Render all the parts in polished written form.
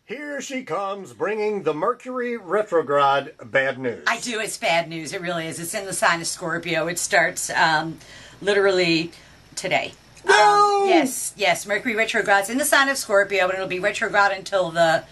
Here she comes, bringing the Mercury retrograde bad news. I do. It's bad news. It really is. It's in the sign of Scorpio. It starts literally today. No! Yes. Mercury retrograde's in the sign of Scorpio, and it'll be retrograde until the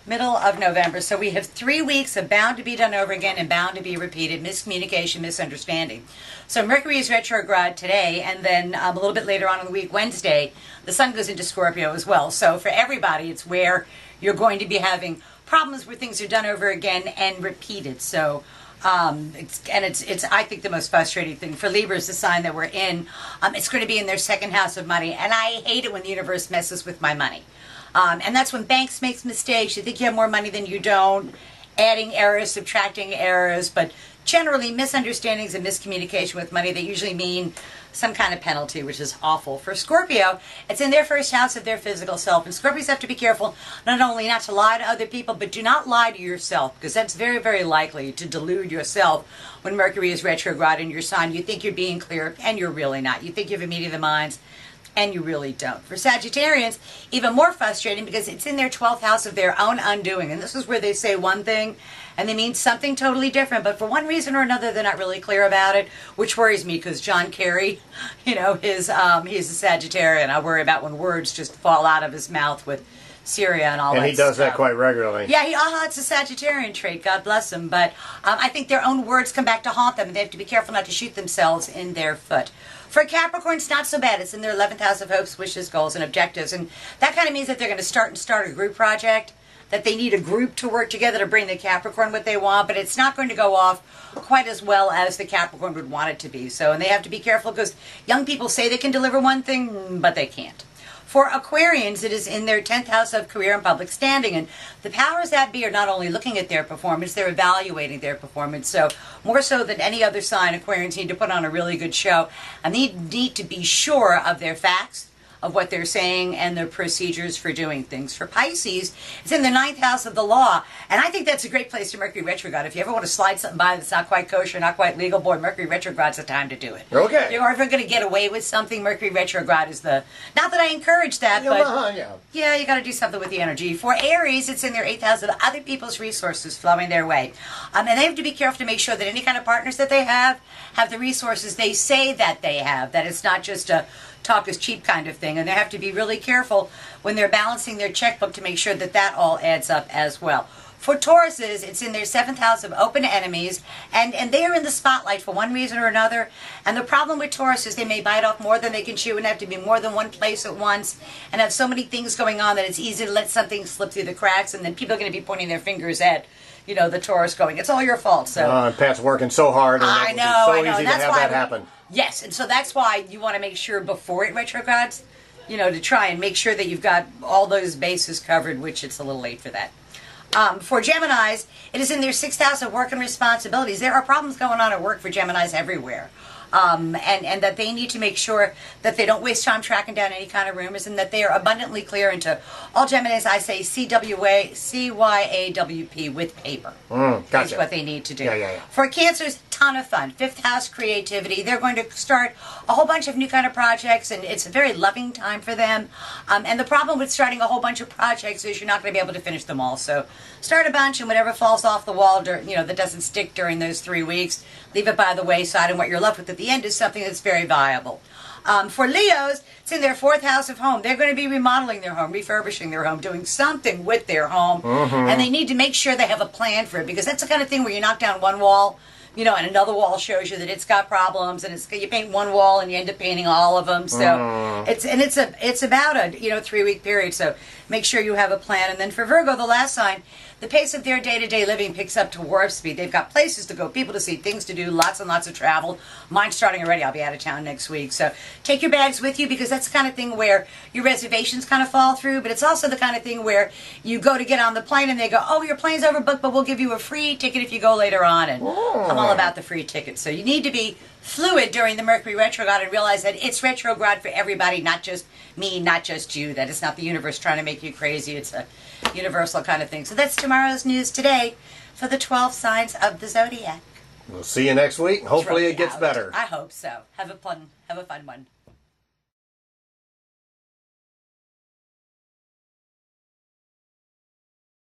middle of November. So we have 3 weeks of bound to be done over again and bound to be repeated, miscommunication, misunderstanding. So Mercury is retrograde today, and then a little bit later on in the week, Wednesday, the sun goes into Scorpio as well. So for everybody, it's where you're going to be having problems where things are done over again and repeated. So it's I think the most frustrating thing for Libra is the sign that we're in. It's going to be in their second house of money, and I hate it when the universe messes with my money. And that's when banks make mistakes. You think you have more money than you don't, adding errors, subtracting errors, but generally misunderstandings and miscommunication with money, they usually mean some kind of penalty, which is awful. For Scorpio, it's in their first house of their physical self, and Scorpios have to be careful not only not to lie to other people, but do not lie to yourself, because that's very, very likely to delude yourself when Mercury is retrograde in your sign. You think you're being clear, and you're really not. You think you have a meeting of the minds, and you really don't. For Sagittarians, even more frustrating because it's in their 12th house of their own undoing. And this is where they say one thing and they mean something totally different. But for one reason or another, they're not really clear about it, which worries me because John Kerry, he's a Sagittarian. I worry about when words just fall out of his mouth with Syria and all that stuff. And he does that quite regularly. Yeah, it's a Sagittarian trait. God bless him. But I think their own words come back to haunt them, and they have to be careful not to shoot themselves in their foot. For Capricorn, it's not so bad. It's in their 11th house of hopes, wishes, goals, and objectives. And that kind of means that they're going to start a group project, that they need a group to work together to bring the Capricorn what they want, but it's not going to go off quite as well as the Capricorn would want it to be. And they have to be careful because young people say they can deliver one thing, but they can't. For Aquarians, it is in their 10th house of career and public standing. And the powers that be are not only looking at their performance, they're evaluating their performance. So more so than any other sign, Aquarians need to put on a really good show. And they need to be sure of their facts, of what they're saying, and their procedures for doing things. For Pisces, it's in the 9th house of the law. And I think that's a great place to Mercury retrograde. If you ever want to slide something by that's not quite kosher, not quite legal, boy, Mercury retrograde's the time to do it. Okay. If you're ever going to get away with something, Mercury retrograde is the... Not that I encourage that, but... Yeah, you got to do something with the energy. For Aries, it's in their 8th house of other people's resources flowing their way. And they have to be careful to make sure that any kind of partners that they have the resources they say that they have, that it's not just a talk is cheap kind of thing. And they have to be really careful when they're balancing their checkbook to make sure that that all adds up as well. For Tauruses, it's in their 7th house of open enemies, and they are in the spotlight for one reason or another. And the problem with Taurus is they may bite off more than they can chew and have to be more than one place at once and have so many things going on that it's easy to let something slip through the cracks, and then people are going to be pointing their fingers at the Taurus going, it's all your fault. So Pat's working so hard, and I know. easy to have that happen. Yes, and so that's why you want to make sure before it retrogrades, to try and make sure that you've got all those bases covered, which it's a little late for that. For Geminis, it is in their 6th house of work and responsibilities. There are problems going on at work for Geminis everywhere. And that they need to make sure that they don't waste time tracking down any kind of rumors, and that they are abundantly clear into all Geminis. I say CYAWP with paper. Gotcha. That's what they need to do. Yeah. For Cancers, ton of fun. 5th house creativity. They're going to start a whole bunch of new kind of projects, and it's a very loving time for them. And the problem with starting a whole bunch of projects is you're not going to be able to finish them all. So start a bunch, and whatever falls off the wall, that doesn't stick during those 3 weeks, leave it by the wayside, and what you're left with at the end is something that's very viable. For Leos, it's in their 4th house of home. They're going to be remodeling their home, refurbishing their home, doing something with their home, and they need to make sure they have a plan for it, because that's the kind of thing where you knock down one wall, and another wall shows you that it's got problems, and you paint one wall and you end up painting all of them. So it's about a 3-week period. So make sure you have a plan. And then for Virgo, the last sign, the pace of their day-to-day living picks up to warp speed. They've got places to go, people to see, things to do, lots and lots of travel. Mine's starting already. I'll be out of town next week. So take your bags with you, because that's the kind of thing where your reservations kind of fall through. But it's also the kind of thing where you go to get on the plane and they go, oh, your plane's overbooked, but we'll give you a free ticket if you go later on. And I'm all about the free tickets. So you need to be fluid during the Mercury retrograde and realize that it's retrograde for everybody, not just me, not just you, that it's not the universe trying to make you crazy. It's a universal kind of thing. So that's tomorrow's news today for the 12 signs of the zodiac. We'll see you next week. Hopefully it gets better. I hope so. Have a fun one.